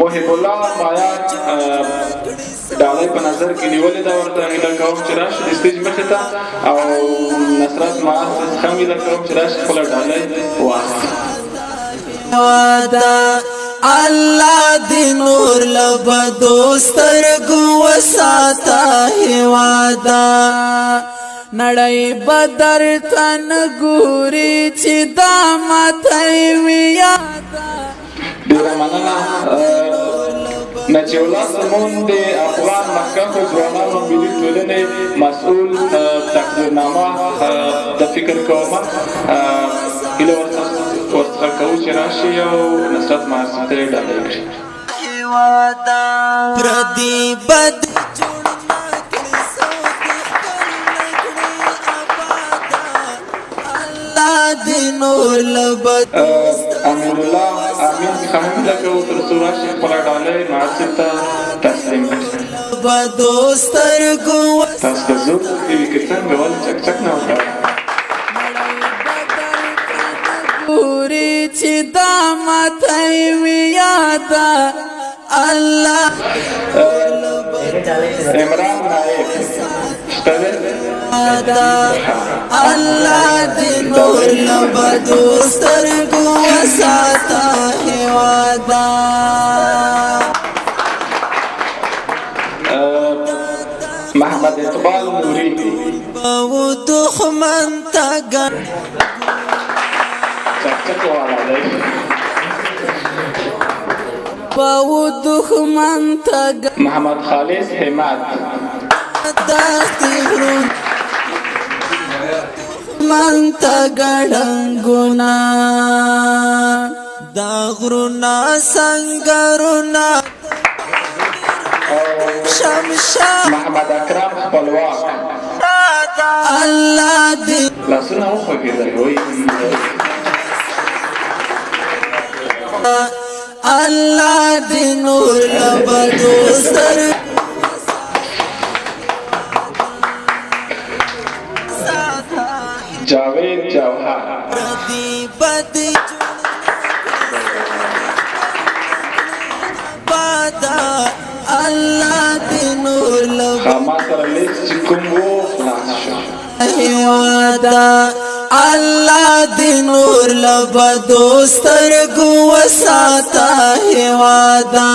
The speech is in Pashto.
محب الله مایا ډالۍ په نظر کې نیولې ده ورته هیله کوم چې راشي د سټیج مخې ته او نصرت معاذ څخه هم هیله کوم چې راشي خپله ډالۍ واخلي الله دی نور لبدو سترګو وساته هوادا نړۍ بدر تن ګوري چې دا ماته وي یادا ډېره مننه نجیب الله سمون د افغان مخکښو ځوانانو ملي ټولنې مسؤل تقدیرنامه د فکر کومه هیله ورڅخه کوو چې راشي او نصرت معاذ ته یې ډالۍ کړي پردي بد نور لبد امین الله امین خمیم لکه تر څو راشي خپله ډالۍ معاذ ته تسلیم کړي تاسو که زور کوي که څنګه ولې چک نه وکړه ګوري چې دا ماته وي یاده الله عمران نائب شته الله دی نور لبدو سترګو وساته هوادا محمد اقبال نوري او دښمن ته ګن چک والا دی او دښمن ته محمد خالص همت من تا ګړنګونا دا غرونا سنگرونا شمشا محمد اکرم خپلواک الله دې لاسونه وخوږېدل وایي الله دې نور لبدو سر جاوید جوهر الله دې نور خاما سره لیست چې کوم و خلاص شو الله دې نور لبدو سترګو وساته هوادا